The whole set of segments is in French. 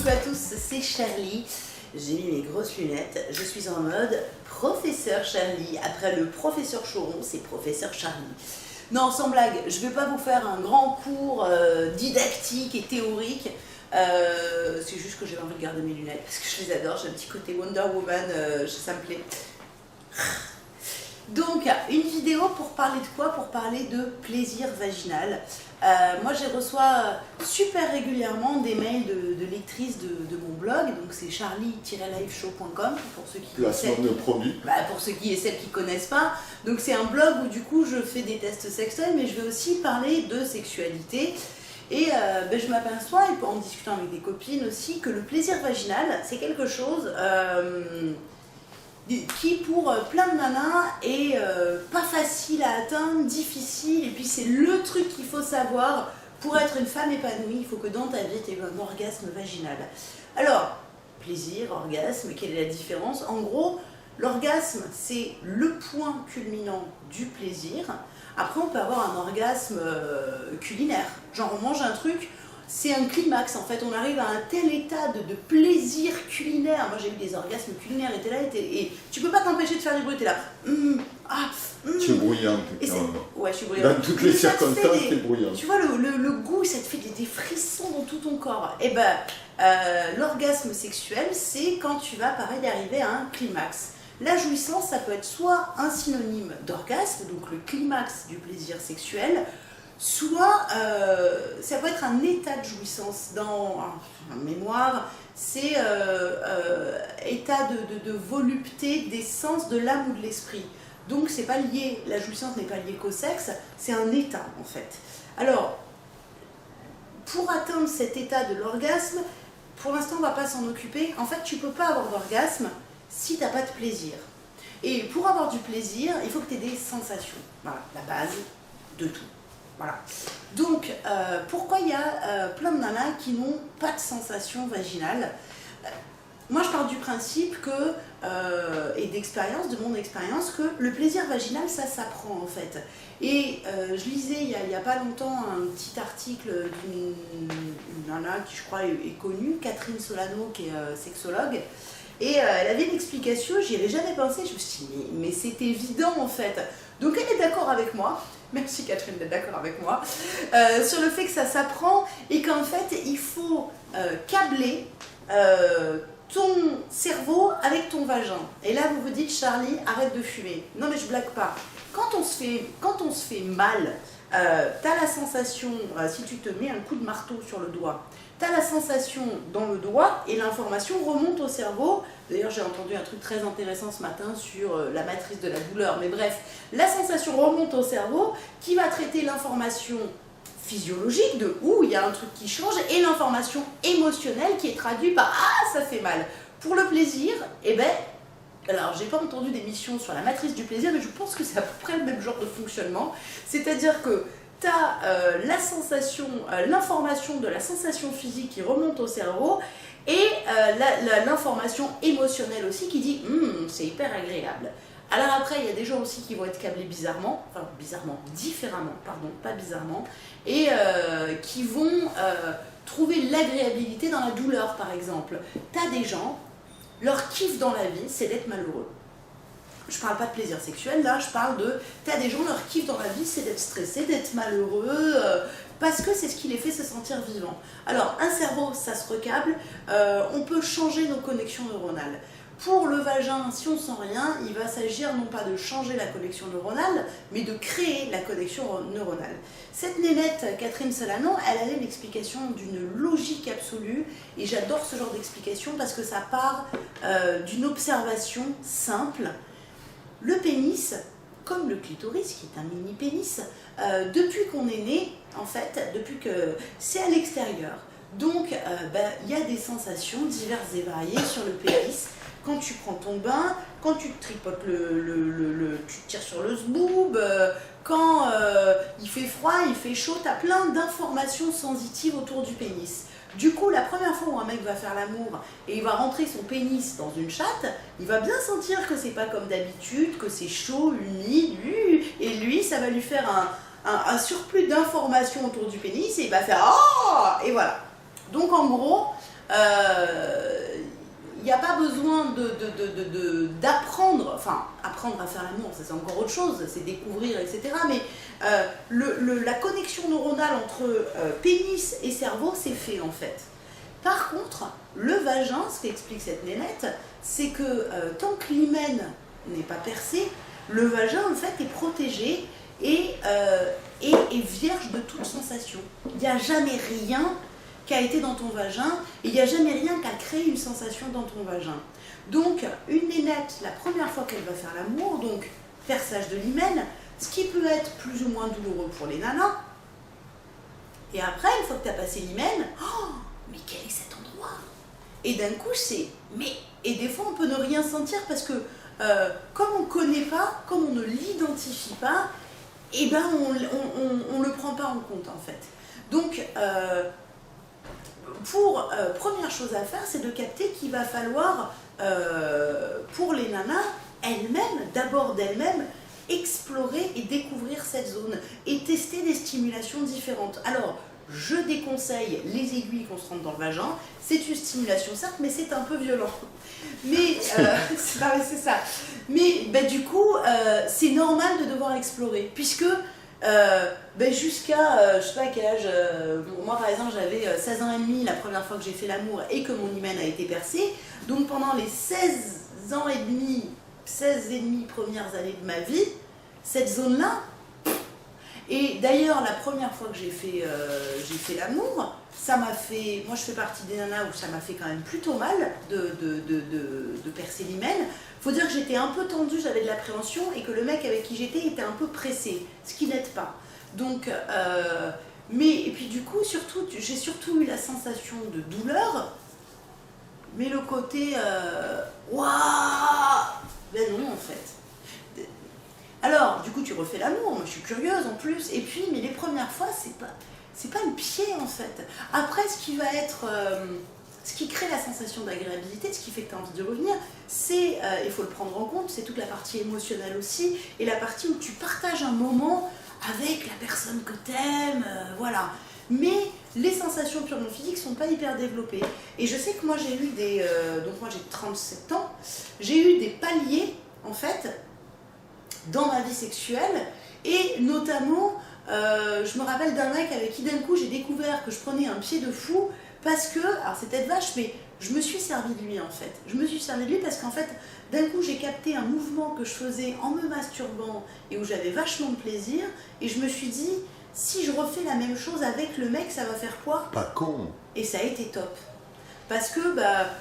Coucou à tous, c'est Charlie. J'ai mis mes grosses lunettes. Je suis en mode professeur Charlie. Après le professeur Choron, c'est professeur Charlie. Non, sans blague, je ne vais pas vous faire un grand cours didactique et théorique. C'est juste que j'ai envie de garder mes lunettes parce que je les adore. J'ai un petit côté Wonder Woman, ça me plaît. Donc, une vidéo pour parler de quoi? Pour parler de plaisir vaginal. Moi, je reçois super régulièrement des mails de lectrices de mon blog. Donc, c'est charlie-liveshow.com pour ceux qui placement de produits. Pour ceux qui et celles qui ne connaissent pas. Donc, c'est un blog où du coup, je fais des tests sexuels, mais je vais aussi parler de sexualité. Et je m'aperçois, et en discutant avec des copines aussi, que le plaisir vaginal, c'est quelque chose qui pour plein de nanas est pas facile à atteindre, difficile, et puis c'est le truc qu'il faut savoir pour être une femme épanouie. Il faut que dans ta vie tu aies un orgasme vaginal. Alors, plaisir, orgasme, quelle est la différence? En gros, l'orgasme c'est le point culminant du plaisir. Après on peut avoir un orgasme culinaire, genre on mange un truc, c'est un climax en fait, on arrive à un tel état de plaisir culinaire. Moi j'ai eu des orgasmes culinaires et tu peux pas t'empêcher de faire du bruit, t'es là. Tu es bruyante. Ouais, je suis bruyante. Dans toutes les circonstances, tu es bruyante. Tu vois le goût, ça te fait des frissons dans tout ton corps. Et l'orgasme sexuel, c'est quand tu vas pareil arriver à un climax. La jouissance, ça peut être soit un synonyme d'orgasme, donc le climax du plaisir sexuel, soit ça peut être un état de jouissance. Dans en mémoire, c'est état de volupté, d'essence de l'âme ou de l'esprit. Donc c'est pas lié, la jouissance n'est pas liée qu'au sexe, c'est un état en fait. Alors, pour atteindre cet état de l'orgasme, pour l'instant on va pas s'en occuper. En fait, tu peux pas avoir d'orgasme si tu n'as pas de plaisir. Et pour avoir du plaisir, il faut que tu aies des sensations. Voilà, la base de tout. Voilà. Donc, pourquoi il y a plein de nanas qui n'ont pas de sensation vaginale? Moi, je pars du principe que, et d'expérience, de mon expérience, que le plaisir vaginal, ça s'apprend en fait. Et je lisais il y a pas longtemps un petit article d'une nana qui je crois est connue, Catherine Solano, qui est sexologue. Et elle avait une explication, j'y avais jamais pensé, je me suis dit, mais c'est évident en fait. Donc elle est d'accord avec moi, merci Catherine d'être d'accord avec moi, sur le fait que ça s'apprend et qu'en fait il faut câbler ton cerveau avec ton vagin. Et là vous vous dites, Charlie, arrête de fumer. Non mais je blague pas. Quand on se fait mal, t'as la sensation, si tu te mets un coup de marteau sur le doigt, tu as la sensation dans le doigt et l'information remonte au cerveau. D'ailleurs, j'ai entendu un truc très intéressant ce matin sur la matrice de la douleur. Mais bref, la sensation remonte au cerveau qui va traiter l'information physiologique de où il y a un truc qui change et l'information émotionnelle qui est traduite par « Ah, ça fait mal ». Pour le plaisir, alors j'ai pas entendu d'émission sur la matrice du plaisir, mais je pense que c'est à peu près le même genre de fonctionnement. C'est-à-dire que tu as la sensation, l'information de la sensation physique qui remonte au cerveau et l'information émotionnelle aussi qui dit c'est hyper agréable. Alors après, il y a des gens aussi qui vont être câblés différemment, pardon, pas bizarrement, et qui vont trouver l'agréabilité dans la douleur par exemple. Tu as des gens, leur kiff dans la vie, c'est d'être malheureux. Je parle pas de plaisir sexuel, là, je parle de... T'as des gens, leur kiff dans la vie, c'est d'être stressé, d'être malheureux, parce que c'est ce qui les fait se sentir vivants. Alors, un cerveau, ça se recâble, on peut changer nos connexions neuronales. Pour le vagin, si on sent rien, il va s'agir non pas de changer la connexion neuronale, mais de créer la connexion neuronale. Cette nénette, Catherine Solano, elle avait l'explication d'une logique absolue, et j'adore ce genre d'explication parce que ça part d'une observation simple. Le pénis, comme le clitoris, qui est un mini pénis, depuis qu'on est né, en fait, depuis que c'est à l'extérieur. Donc, il y a des sensations diverses et variées sur le pénis. Quand tu prends ton bain, quand tu te tripotes tu te tires sur le zboob, quand il fait froid, il fait chaud, tu as plein d'informations sensitives autour du pénis. Du coup, la première fois où un mec va faire l'amour et il va rentrer son pénis dans une chatte, il va bien sentir que c'est pas comme d'habitude, que c'est chaud, humide, et lui, ça va lui faire un surplus d'informations autour du pénis et il va faire « Oh !» et voilà. Donc en gros, Il n'y a pas besoin d'apprendre, enfin, apprendre à faire l'amour, ça c'est encore autre chose, c'est découvrir, etc. Mais la connexion neuronale entre pénis et cerveau, c'est fait en fait. Par contre, le vagin, ce qu'explique cette nénette, c'est que tant que l'hymen n'est pas percé, le vagin en fait est protégé et vierge de toute sensation. Il n'y a jamais rien qui a été dans ton vagin, et il n'y a jamais rien qui a créé une sensation dans ton vagin. Donc, une nénette, la première fois qu'elle va faire l'amour, donc perçage de l'hymen, ce qui peut être plus ou moins douloureux pour les nanas, et après, une fois que tu as passé l'hymen, oh, mais quel est cet endroit? Et d'un coup, et des fois, on peut ne rien sentir parce que, comme on ne connaît pas, comme on ne l'identifie pas, eh ben, on ne le prend pas en compte, en fait. Donc, première chose à faire, c'est de capter qu'il va falloir, pour les nanas, elles-mêmes, d'abord d'elles-mêmes, explorer et découvrir cette zone et tester des stimulations différentes. Alors, je déconseille les aiguilles qu'on se rentre dans le vagin. C'est une stimulation, certes, mais c'est un peu violent. Mais, c'est ça. Mais du coup, c'est normal de devoir explorer, puisque jusqu'à, je sais pas quel âge, moi par exemple j'avais 16 ans et demi la première fois que j'ai fait l'amour et que mon hymen a été percé, donc pendant les 16 ans et demi premières années de ma vie, cette zone-là, et d'ailleurs la première fois que j'ai fait l'amour, ça m'a fait, moi je fais partie des nanas où ça m'a fait quand même plutôt mal de percer l'hymen. Faut dire que j'étais un peu tendue, j'avais de l'appréhension et que le mec avec qui j'étais était un peu pressé, ce qui n'aide pas. Donc, et puis du coup, j'ai surtout eu la sensation de douleur, mais le côté, waouh, ben non en fait. Alors, du coup, tu refais l'amour, moi je suis curieuse en plus, et puis, mais les premières fois, c'est pas le pied en fait. Après, ce qui va être... ce qui crée la sensation d'agréabilité, ce qui fait que tu as envie de revenir, c'est, il faut le prendre en compte, c'est toute la partie émotionnelle aussi, et la partie où tu partages un moment avec la personne que tu aimes, voilà. Mais les sensations purement physiques ne sont pas hyper développées. Et je sais que moi j'ai eu donc moi j'ai 37 ans, j'ai eu des paliers, en fait, dans ma vie sexuelle, et notamment, je me rappelle d'un mec avec qui d'un coup j'ai découvert que je prenais un pied de fou, parce que, alors c'est peut-être vache, mais je me suis servi de lui en fait. Je me suis servi de lui parce qu'en fait, d'un coup j'ai capté un mouvement que je faisais en me masturbant et où j'avais vachement de plaisir, et je me suis dit, si je refais la même chose avec le mec, ça va faire quoi? Pas con. Et ça a été top. Parce que,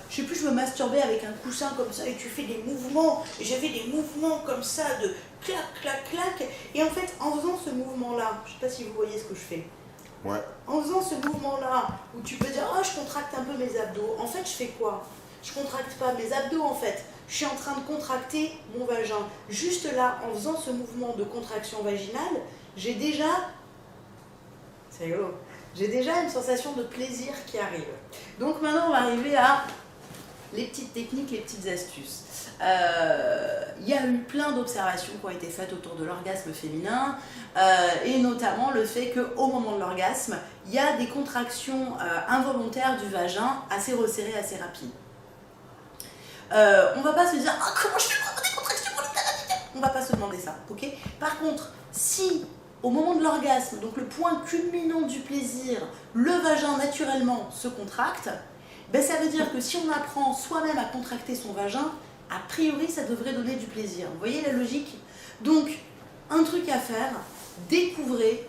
je sais plus, je me masturbais avec un coussin comme ça et tu fais des mouvements, et j'avais des mouvements comme ça de clac, clac, clac, et en fait, en faisant ce mouvement-là, je sais pas si vous voyez ce que je fais. Ouais. En faisant ce mouvement-là, où tu peux dire « Oh, je contracte un peu mes abdos », en fait, je fais quoi? Je contracte pas mes abdos, en fait. Je suis en train de contracter mon vagin. Juste là, en faisant ce mouvement de contraction vaginale, j'ai déjà... C'est rigolo. J'ai déjà une sensation de plaisir qui arrive. Donc maintenant, on va arriver à les petites techniques, les petites astuces. Il y a eu plein d'observations qui ont été faites autour de l'orgasme féminin, et notamment le fait qu'au moment de l'orgasme, il y a des contractions involontaires du vagin assez resserrées, assez rapides. On ne va pas se dire « Ah, comment je fais pour des contractions volontaires ?» On ne va pas se demander ça, ok? Par contre, si au moment de l'orgasme, donc le point culminant du plaisir, le vagin naturellement se contracte, ben ça veut dire que si on apprend soi-même à contracter son vagin, a priori ça devrait donner du plaisir. Vous voyez la logique? Donc, un truc à faire, découvrez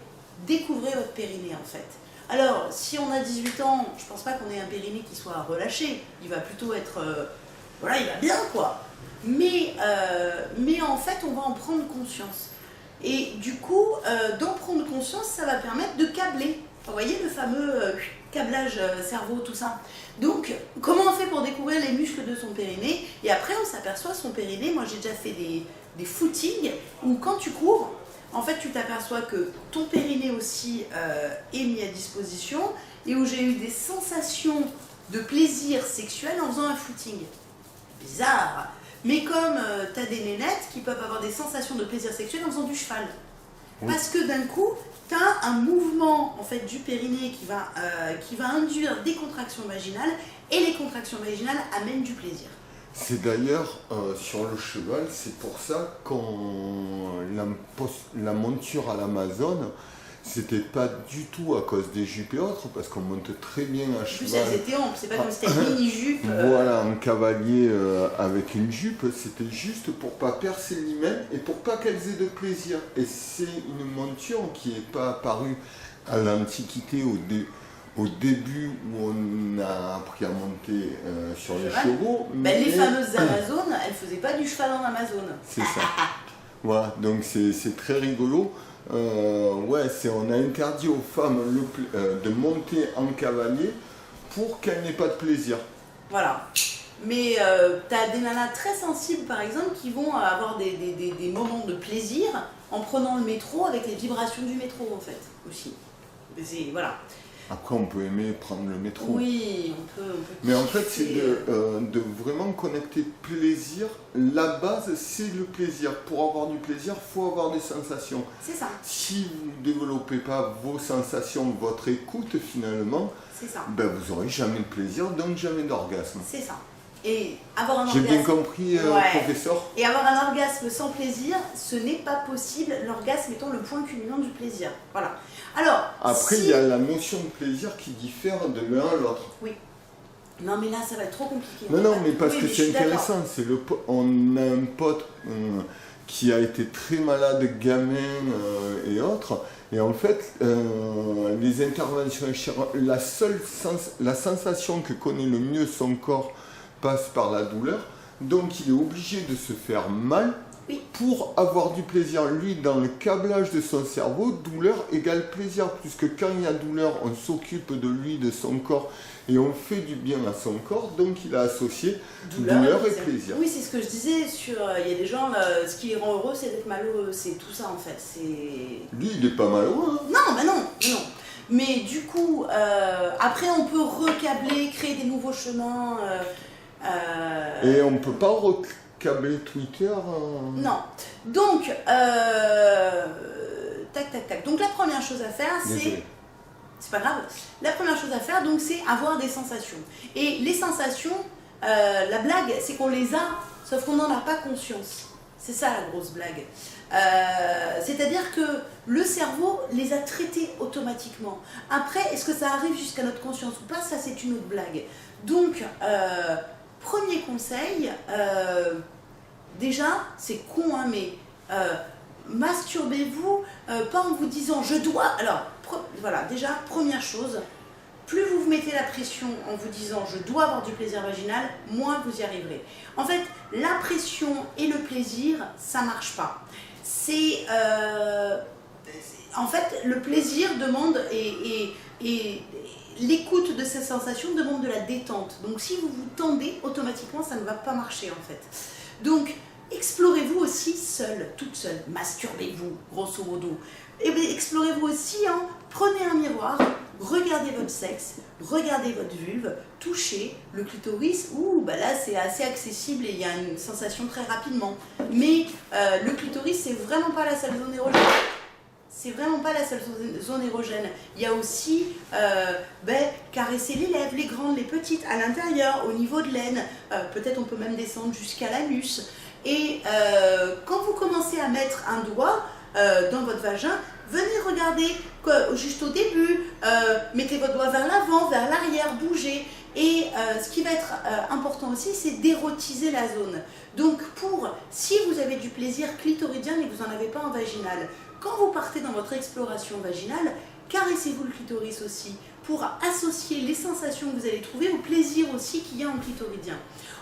votre périnée en fait. Alors, si on a 18 ans, je pense pas qu'on ait un périnée qui soit relâché, il va plutôt être... voilà, il va bien quoi. Mais en fait, on va en prendre conscience. Et du coup, d'en prendre conscience, ça va permettre de câbler. Vous voyez le fameux câblage cerveau, tout ça. Donc, comment on fait pour découvrir les muscles de son périnée? Et après, on s'aperçoit son périnée. Moi, j'ai déjà fait des footings où quand tu cours, en fait, tu t'aperçois que ton périnée aussi est mis à disposition et où j'ai eu des sensations de plaisir sexuel en faisant un footing. Bizarre. Mais comme tu as des nénettes qui peuvent avoir des sensations de plaisir sexuel en faisant du cheval. Parce que d'un coup, tu as un mouvement en fait, du périnée qui va induire des contractions vaginales, et les contractions vaginales amènent du plaisir. C'est d'ailleurs sur le cheval, c'est pour ça qu'on la monture à l'Amazone, c'était pas du tout à cause des jupes et autres, parce qu'on monte très bien à cheval. En plus, elles étaient amples, c'est pas comme si c'était une mini-jupe. Voilà, un cavalier avec une jupe, c'était juste pour pas percer l'hymen et pour pas qu'elles aient de plaisir. Et c'est une monture qui n'est pas apparue à l'Antiquité au début où on a appris à monter sur les chevaux. Les fameuses Amazones, elles faisaient pas du cheval en Amazone. C'est ça. Voilà, donc c'est très rigolo. On a interdit aux femmes de monter en cavalier pour qu'elles n'aient pas de plaisir. Voilà. Mais tu as des nanas très sensibles, par exemple, qui vont avoir des moments de plaisir en prenant le métro avec les vibrations du métro, en fait, aussi. Voilà. Après, on peut aimer prendre le métro. Oui, on peut Mais en fait, c'est de vraiment connecter plaisir. La base, c'est le plaisir. Pour avoir du plaisir, il faut avoir des sensations. C'est ça. Si vous ne développez pas vos sensations, votre écoute, finalement, c'est ça. Vous n'aurez jamais de plaisir, donc jamais d'orgasme. C'est ça. Et avoir un orgasme... J'ai bien compris, professeur. Et avoir un orgasme sans plaisir, ce n'est pas possible. L'orgasme étant le point culminant du plaisir. Voilà. Alors, après, il y a la notion de plaisir qui diffère de l'un à l'autre. Oui. Non, mais là, ça va être trop compliqué. Non, mais parce que c'est intéressant. On a un pote qui a été très malade, gamin et autres. Et en fait, les interventions la sensation que connaît le mieux son corps passe par la douleur. Donc, il est obligé de se faire mal pour avoir du plaisir. Lui, dans le câblage de son cerveau, douleur égale plaisir. Puisque quand il y a douleur, on s'occupe de lui, de son corps, et on fait du bien à son corps. Donc, il a associé douleur et plaisir. Oui, c'est ce que je disais. Il y a des gens, ce qui les rend heureux, c'est d'être malheureux. C'est tout ça, en fait. Lui, il n'est pas malheureux. Hein. Non. Mais du coup, après, on peut recabler, créer des nouveaux chemins. Et on ne peut pas câbler Twitter. Non. Donc, tac. Donc la première chose à faire, c'est pas grave. La première chose à faire, donc, c'est avoir des sensations. Et les sensations, la blague, c'est qu'on les a, sauf qu'on n'en a pas conscience. C'est ça la grosse blague. C'est-à-dire que le cerveau les a traitées automatiquement. Après, est-ce que ça arrive jusqu'à notre conscience ou pas? Ça, c'est une autre blague. Donc, premier conseil, déjà, c'est con, hein, mais masturbez-vous, pas en vous disant je dois. Alors, voilà, déjà, première chose, plus vous vous mettez la pression en vous disant je dois avoir du plaisir vaginal, moins vous y arriverez. En fait, la pression et le plaisir, ça marche pas. En fait, le plaisir demande et l'écoute de ces sensations demande de la détente. Donc si vous vous tendez, automatiquement, ça ne va pas marcher en fait. Donc, explorez-vous aussi seul, toute seule. Masturbez-vous, grosso modo. Et bien, explorez-vous aussi, prenez un miroir, regardez votre sexe, regardez votre vulve, touchez le clitoris. Là, c'est assez accessible et il y a une sensation très rapidement. Mais le clitoris, c'est vraiment pas la seule zone érogène. C'est vraiment pas la seule zone érogène. Il y a aussi caresser les lèvres, les grandes, les petites, à l'intérieur, au niveau de l'aine. Peut-être on peut même descendre jusqu'à l'anus. Et quand vous commencez à mettre un doigt dans votre vagin, venez regarder juste au début, mettez votre doigt vers l'avant, vers l'arrière, bougez. Et ce qui va être important aussi, c'est d'érotiser la zone. Donc si vous avez du plaisir clitoridien et que vous n'en avez pas en vaginal, quand vous partez dans votre exploration vaginale, caressez-vous le clitoris aussi pour associer les sensations que vous allez trouver au plaisir aussi qu'il y a en clitoridien.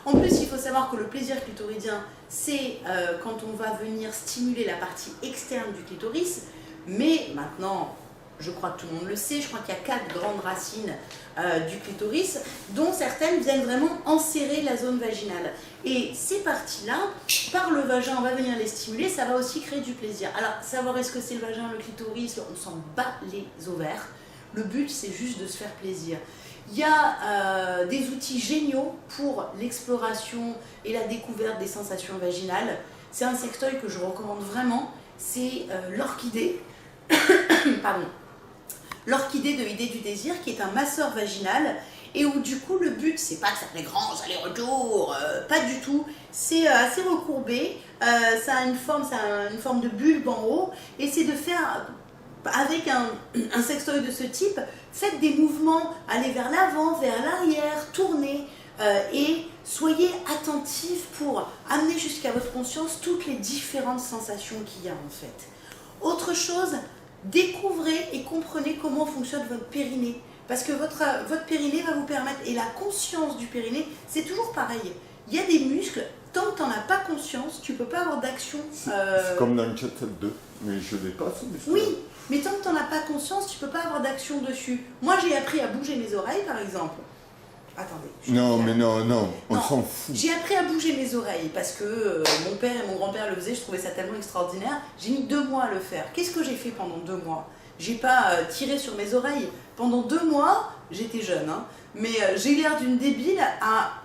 En plus, il faut savoir que le plaisir clitoridien, c'est quand on va venir stimuler la partie externe du clitoris, mais maintenant, je crois que tout le monde le sait, je crois qu'il y a 4 grandes racines du clitoris, dont certaines viennent vraiment enserrer la zone vaginale. Et ces parties-là, par le vagin, on va venir les stimuler, ça va aussi créer du plaisir. Alors, savoir est-ce que c'est le vagin, le clitoris, on s'en bat les ovaires. Le but, c'est juste de se faire plaisir. Il y a des outils géniaux pour l'exploration et la découverte des sensations vaginales. C'est un sextoy que je recommande vraiment. c'est l'orchidée, pardon, l'orchidée de Idée du désir, qui est un masseur vaginal, et où du coup le but c'est pas de faire des grands allers-retours, pas du tout, c'est assez recourbé, ça a une forme de bulbe en haut, et c'est de faire, avec un sextoy de ce type, faites des mouvements, allez vers l'avant, vers l'arrière, tournez, et soyez attentifs pour amener jusqu'à votre conscience toutes les différentes sensations qu'il y a en fait. Autre chose, découvrez et comprenez comment fonctionne votre périnée. Parce que votre périnée va vous permettre, et la conscience du périnée, c'est toujours pareil. Il y a des muscles, tant que tu n'en as pas conscience, tu ne peux pas avoir d'action. C'est comme dans le chat 2, mais je l'ai pas. Oui, mais tant que tu n'en as pas conscience, tu ne peux pas avoir d'action dessus. Moi, j'ai appris à bouger mes oreilles, par exemple. Attendez. Non, on s'en fout. J'ai appris à bouger mes oreilles parce que mon père et mon grand-père le faisaient, je trouvais ça tellement extraordinaire. J'ai mis 2 mois à le faire. Qu'est-ce que j'ai fait pendant 2 mois? J'ai pas tiré sur mes oreilles. Pendant 2 mois, j'étais jeune, hein, mais j'ai l'air d'une débile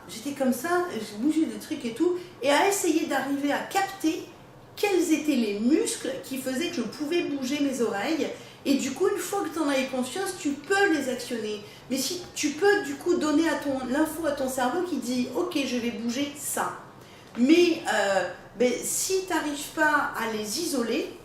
j'étais comme ça, j'ai bougé des trucs et tout, et à essayer d'arriver à capter quels étaient les muscles qui faisaient que je pouvais bouger mes oreilles. Et du coup, une fois que tu en as conscience, tu peux les actionner. Mais si tu peux du coup donner l'info à ton cerveau qui dit « Ok, je vais bouger ça ». Mais si tu n'arrives pas à les isoler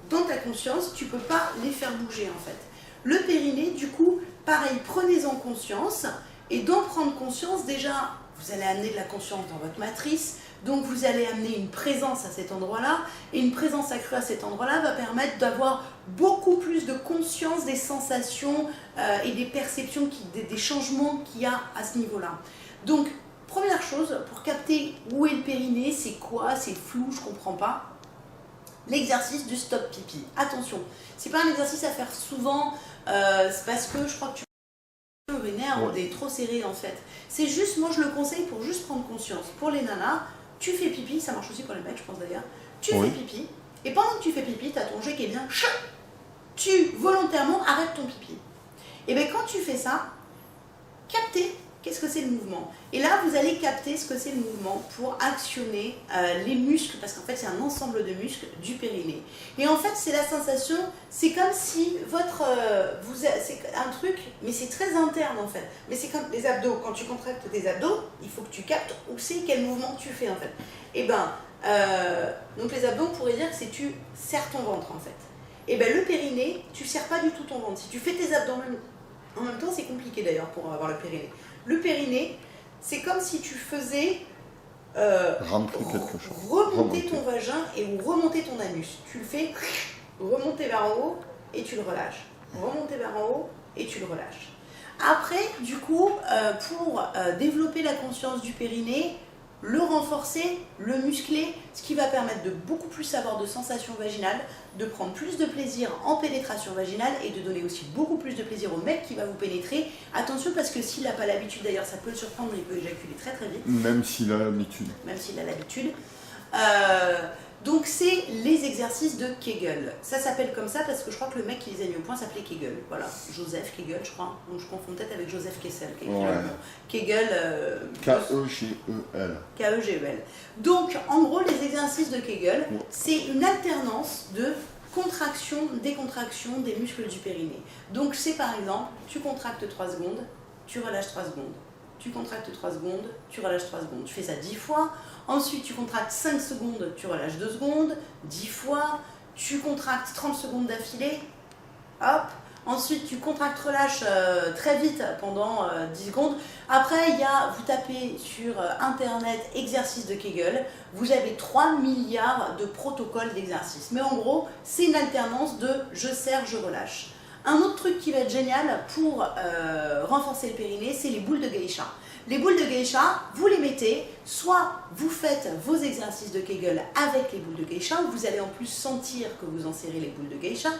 dans ta conscience, tu ne peux pas les faire bouger en fait. Le périnée, du coup, pareil, prenez-en conscience. Et d'en prendre conscience, déjà, vous allez amener de la conscience dans votre matrice. Donc vous allez amener une présence à cet endroit-là, et une présence accrue à cet endroit-là va permettre d'avoir beaucoup plus de conscience des sensations et des perceptions, des changements qu'il y a à ce niveau-là. Donc, première chose, pour capter où est le périnée, c'est quoi, c'est flou, je ne comprends pas, l'exercice du stop pipi. Attention, c'est pas un exercice à faire souvent, c'est parce que je crois que tu urinaire, on est trop serré en fait. C'est juste, moi je le conseille pour juste prendre conscience. Pour les nanas, tu fais pipi, ça marche aussi pour les mecs, je pense d'ailleurs. Tu fais pipi, et pendant que tu fais pipi, tu as ton jet qui est bien. Tu volontairement arrêtes ton pipi. Et bien quand tu fais ça, captez qu'est-ce que c'est le mouvement. Et là, vous allez capter ce que c'est le mouvement pour actionner les muscles, parce qu'en fait, c'est un ensemble de muscles du périnée. Et en fait, c'est la sensation, c'est comme si c'est un truc, mais c'est très interne en fait. Mais c'est comme les abdos. Quand tu contractes tes abdos, il faut que tu captes où c'est, quel mouvement tu fais en fait. Et donc les abdos, on pourrait dire que c'est tu serres ton ventre en fait. Et le périnée, tu serres pas du tout ton ventre. Si tu fais tes abdos en même temps, c'est compliqué d'ailleurs pour avoir le périnée. Le périnée, c'est comme si tu faisais remonter ton vagin et remonter ton anus. Tu le fais remonter vers en haut et tu le relâches. Remonter vers en haut et tu le relâches. Après, du coup, pour développer la conscience du périnée, le renforcer, le muscler, ce qui va permettre de beaucoup plus avoir de sensations vaginales, de prendre plus de plaisir en pénétration vaginale et de donner aussi beaucoup plus de plaisir au mec qui va vous pénétrer. Attention parce que s'il n'a pas l'habitude, d'ailleurs ça peut le surprendre, il peut éjaculer très très vite. Même s'il a l'habitude. Même s'il a l'habitude. Donc c'est les exercices de Kegel. Ça s'appelle comme ça parce que je crois que le mec qui les a mis au point s'appelait Kegel. Voilà, Joseph Kegel je crois. Donc je confonds peut-être avec Joseph Kessel. Kegel. K-E-G-E-L. K-E-G-E-L. Donc en gros les exercices de Kegel, c'est une alternance de contraction, décontraction des muscles du périnée. Donc c'est par exemple, tu contractes 3 secondes, tu relâches 3 secondes. Tu contractes 3 secondes, tu relâches 3 secondes. Tu fais ça 10 fois. Ensuite, tu contractes 5 secondes, tu relâches 2 secondes. 10 fois. Tu contractes 30 secondes d'affilée. Hop. Ensuite, tu contractes, relâches très vite pendant 10 secondes. Après, vous tapez sur Internet exercice de Kegel. Vous avez 3 milliards de protocoles d'exercices. Mais en gros, c'est une alternance de je serre, je relâche. Un autre truc qui va être génial pour renforcer le périnée, c'est les boules de geisha. Les boules de geisha, vous les mettez, soit vous faites vos exercices de Kegel avec les boules de geisha, vous allez en plus sentir que vous enserrez les boules de geisha,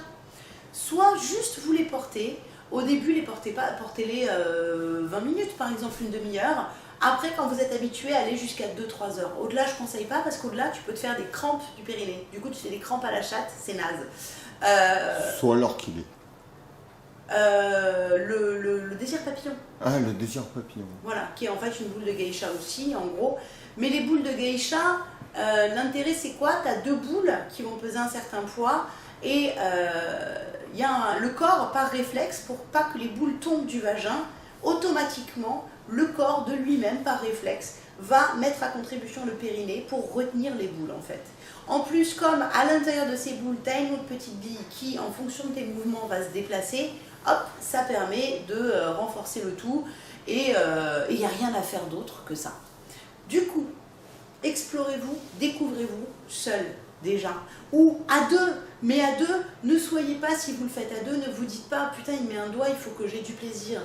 soit juste vous les portez. Au début, portez-les 20 minutes, par exemple une demi-heure. Après, quand vous êtes habitué, allez jusqu'à 2-3 heures. Au-delà, je ne conseille pas parce qu'au-delà, tu peux te faire des crampes du périnée. Du coup, tu fais des crampes à la chatte, c'est naze. Soit alors qu'il est. Le désir papillon. Ah, le désir papillon. Voilà, qui est en fait une boule de geisha aussi, en gros. Mais les boules de geisha, l'intérêt c'est quoi? Tu as 2 boules qui vont peser un certain poids et le corps, par réflexe, pour pas que les boules tombent du vagin, automatiquement, le corps de lui-même, par réflexe, va mettre à contribution le périnée pour retenir les boules en fait. En plus, comme à l'intérieur de ces boules, tu as une autre petite bille qui, en fonction de tes mouvements, va se déplacer, hop, ça permet de renforcer le tout et il n'y a rien à faire d'autre que ça. Du coup, explorez-vous, découvrez-vous seul déjà, ou à 2, mais à 2, ne soyez pas, si vous le faites à 2, ne vous dites pas, putain il met un doigt, il faut que j'ai du plaisir.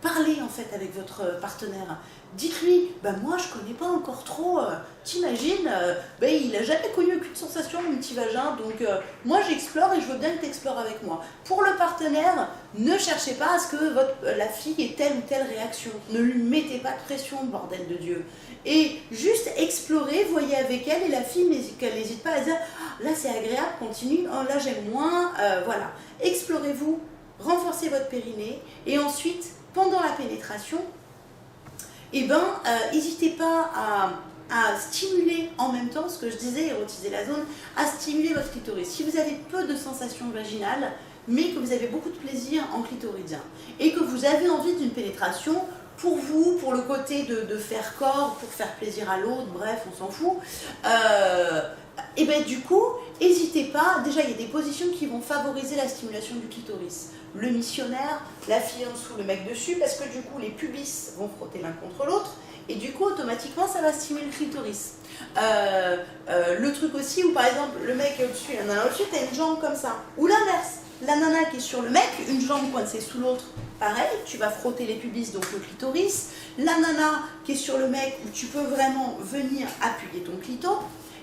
Parlez en fait avec votre partenaire. Dites-lui, moi je connais pas encore trop, t'imagines, il a jamais connu aucune sensation mon petit vagin, donc moi j'explore et je veux bien que tu explores avec moi. Pour le partenaire, ne cherchez pas à ce que la fille ait telle ou telle réaction. Ne lui mettez pas de pression, bordel de Dieu. Et juste explorez, voyez avec elle, et la fille, qu'elle n'hésite pas à dire, là c'est agréable, continue, oh, là j'aime moins, voilà. Explorez-vous, renforcez votre périnée, et ensuite, pendant la pénétration, n'hésitez pas à stimuler en même temps, ce que je disais, érotiser la zone, à stimuler votre clitoris. Si vous avez peu de sensations vaginales, mais que vous avez beaucoup de plaisir en clitoridien, et que vous avez envie d'une pénétration, pour vous, pour le côté de faire corps, pour faire plaisir à l'autre, bref, on s'en fout, du coup, n'hésitez pas, déjà il y a des positions qui vont favoriser la stimulation du clitoris. Le missionnaire, la fille en dessous, le mec dessus, parce que du coup les pubis vont frotter l'un contre l'autre, et du coup automatiquement ça va stimuler le clitoris. Le truc aussi où par exemple le mec est au-dessus et la nana au-dessus, t'as une jambe comme ça, ou l'inverse. La nana qui est sur le mec, une jambe coincée sous l'autre, pareil, tu vas frotter les pubis, donc le clitoris. La nana qui est sur le mec, où tu peux vraiment venir appuyer ton clito.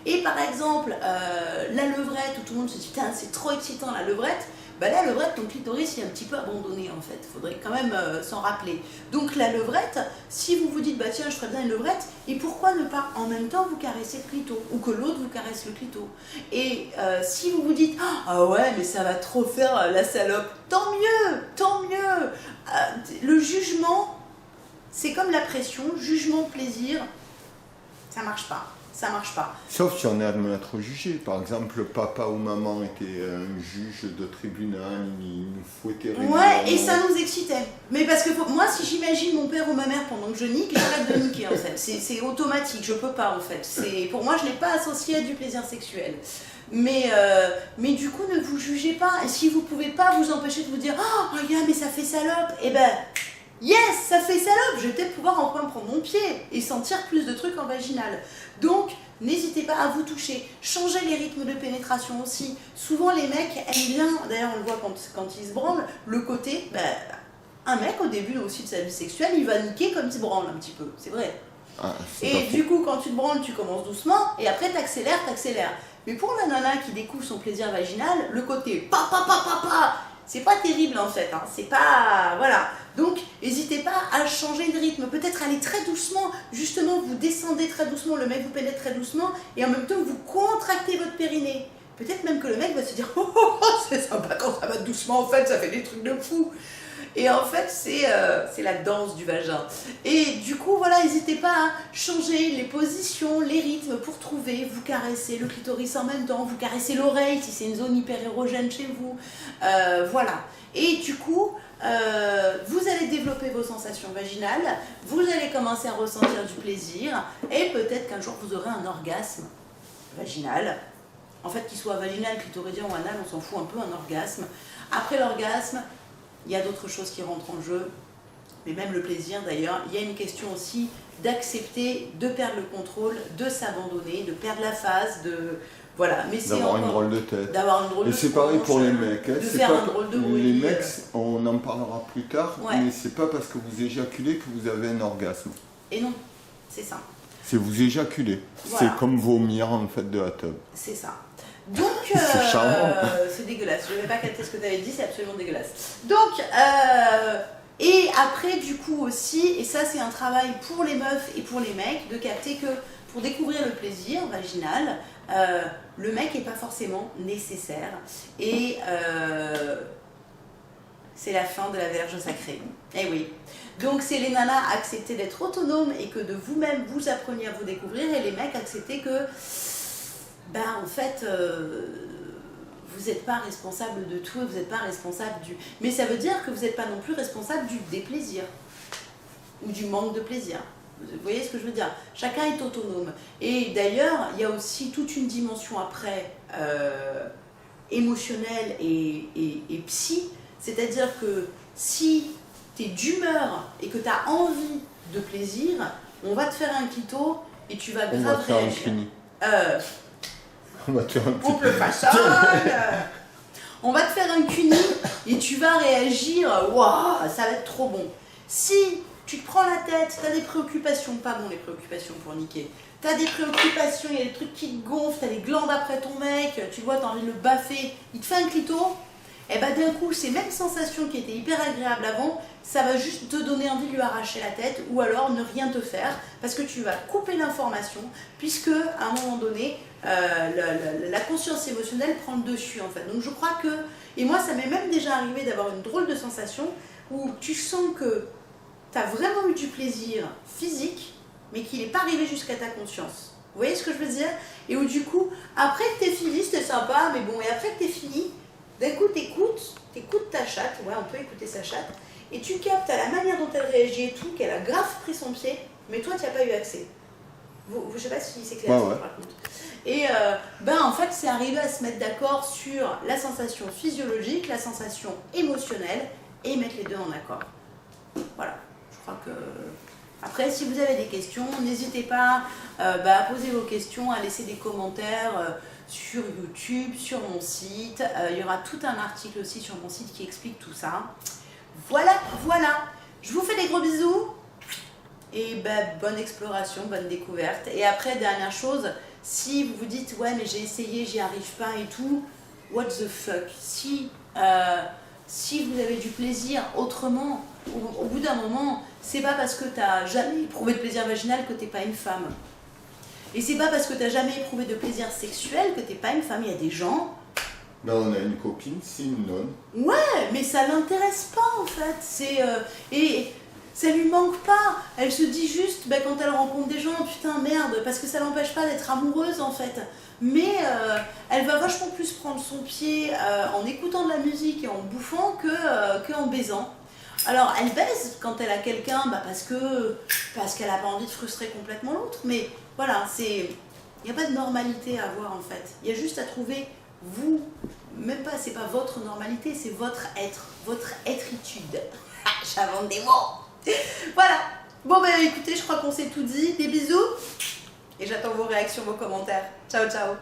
Et par exemple, la levrette, où tout le monde se dit, putain, c'est trop excitant la levrette. La levrette, ton clitoris, il est un petit peu abandonné en fait. Il faudrait quand même s'en rappeler. Donc la levrette, si vous vous dites, tiens, je ferais bien une levrette, et pourquoi ne pas en même temps vous caresser le clito, ou que l'autre vous caresse le clito. Et si vous vous dites, ah ouais, mais ça va trop faire la salope, tant mieux, tant mieux. Le jugement, c'est comme la pression, jugement, plaisir, ça marche pas. Ça marche pas. Sauf si on est amené à être jugé. Par exemple, papa ou maman était un juge de tribunal, il nous fouettait régulièrement. Ouais, et ça nous excitait. Mais parce que moi, si j'imagine mon père ou ma mère pendant que je nique, j'arrête de niquer en fait. C'est automatique, je peux pas en fait. Pour moi, je l'ai pas associé à du plaisir sexuel. Mais du coup, ne vous jugez pas. Et si vous pouvez pas vous empêcher de vous dire, oh regarde, mais ça fait salope, yes, ça fait salope, je vais peut-être pouvoir enfin prendre mon pied et sentir plus de trucs en vaginal. Donc, n'hésitez pas à vous toucher. Changez les rythmes de pénétration aussi. Souvent, les mecs aiment bien, d'ailleurs on le voit quand ils se branlent, le côté, un mec au début aussi de sa vie sexuelle, il va niquer comme il se branle un petit peu, c'est vrai. Et du coup, quand tu te branles, tu commences doucement et après t'accélères. Mais pour la nana qui découvre son plaisir vaginal, le côté pa, c'est pas terrible en fait, hein. C'est pas... Voilà. Donc, n'hésitez pas à changer de rythme, peut-être aller très doucement, justement, vous descendez très doucement, le mec vous pénètre très doucement, et en même temps, vous contractez votre périnée. Peut-être même que le mec va se dire, oh, c'est sympa quand ça va doucement, en fait, ça fait des trucs de fou. Et en fait, c'est la danse du vagin. Et du coup, voilà, n'hésitez pas à changer les positions, les rythmes pour trouver, vous caresser le clitoris en même temps, vous caresser l'oreille si c'est une zone hyper érogène chez vous. Voilà. Et du coup, vous allez développer vos sensations vaginales, vous allez commencer à ressentir du plaisir, et peut-être qu'un jour vous aurez un orgasme vaginal. En fait, qu'il soit vaginal, clitoridien ou anal, on s'en fout un peu, un orgasme. Après l'orgasme, il y a d'autres choses qui rentrent en jeu, mais même le plaisir d'ailleurs. Il y a une question aussi d'accepter de perdre le contrôle, de s'abandonner, de perdre la phase, de... Voilà, mais c'est d'avoir une drôle de tête. D'avoir une drôle de tête. Et c'est pareil pour les mecs. De faire un drôle de bruit. Les mecs, on en parlera plus tard, ouais. Mais c'est pas parce que vous éjaculez que vous avez un orgasme. Et non, c'est ça. C'est vous éjaculer. Voilà. C'est comme vomir en fait de la tub. C'est ça. Donc, c'est dégueulasse. Je ne vais pas capter ce que tu avais dit, c'est absolument dégueulasse. Donc, et après, du coup aussi, et ça c'est un travail pour les meufs et pour les mecs, de capter que pour découvrir le plaisir vaginal, le mec n'est pas forcément nécessaire. Et c'est la fin de la Vierge sacrée. Eh oui. Donc c'est les nanas accepter d'être autonomes et que de vous-même vous appreniez à vous découvrir, et les mecs accepter que, en fait, vous n'êtes pas responsable de tout et vous n'êtes pas responsable du... Mais ça veut dire que vous n'êtes pas non plus responsable du déplaisir ou du manque de plaisir. Vous voyez ce que je veux dire? Chacun est autonome. Et d'ailleurs, il y a aussi toute une dimension après émotionnelle et psy. C'est-à-dire que si tu es d'humeur et que tu as envie de plaisir, on va te faire un clito et tu vas grave réagir. On va te faire un petit... On peut pas ça. On va te faire un cuni et tu vas réagir. Waouh, ça va être trop bon. Si tu te prends la tête, tu as des préoccupations, pas bon les préoccupations pour niquer. Tu as des préoccupations, il y a des trucs qui te gonflent, tu as les glandes après ton mec, tu vois, tu as envie de le baffer, il te fait un clito, et d'un coup, ces mêmes sensations qui étaient hyper agréables avant, ça va juste te donner envie de lui arracher la tête ou alors ne rien te faire parce que tu vas couper l'information puisque à un moment donné, la conscience émotionnelle prend le dessus en fait. Donc je crois que, et moi ça m'est même déjà arrivé d'avoir une drôle de sensation où tu sens que tu as vraiment eu du plaisir physique, mais qu'il n'est pas arrivé jusqu'à ta conscience. Vous voyez ce que je veux dire? Et où du coup, après que t'es fini, c'était sympa, mais bon, et après que t'es fini, d'un coup t'écoutes ta chatte, ouais, on peut écouter sa chatte, et tu captes à la manière dont elle réagit et tout, qu'elle a grave pris son pied, mais toi tu n'as pas eu accès. Je sais pas si c'est clair ce que je raconte. Et en fait, c'est arrivé à se mettre d'accord sur la sensation physiologique, la sensation émotionnelle, et mettre les deux en accord. Voilà. Je crois que... Après, si vous avez des questions, n'hésitez pas à poser vos questions, à laisser des commentaires sur YouTube, sur mon site. Il y aura tout un article aussi sur mon site qui explique tout ça. Voilà. Je vous fais des gros bisous. Et bonne exploration, bonne découverte. Et après, dernière chose, si vous vous dites « Ouais, mais j'ai essayé, j'y arrive pas et tout », what the fuck. Si vous avez du plaisir autrement, au bout d'un moment, c'est pas parce que tu n'as jamais éprouvé de plaisir vaginal que tu n'es pas une femme. Et c'est pas parce que tu n'as jamais éprouvé de plaisir sexuel que tu n'es pas une femme. Il y a des gens... on a une copine, c'est une nonne. Ouais, mais ça l'intéresse pas en fait. Et ça lui manque pas. Elle se dit juste, quand elle rencontre des gens, putain merde, parce que ça l'empêche pas d'être amoureuse en fait. Mais elle va vachement plus prendre son pied en écoutant de la musique et en bouffant que en baisant. Alors elle baise quand elle a quelqu'un parce qu'elle n'a pas envie de frustrer complètement l'autre. Mais voilà, il n'y a pas de normalité à avoir en fait. Il y a juste à trouver vous, même pas, c'est pas votre normalité, c'est votre être, votre être-itude. J'invente des mots. Voilà. Bon écoutez, je crois qu'on s'est tout dit. Des bisous. Et j'attends vos réactions, vos commentaires. Ciao, ciao.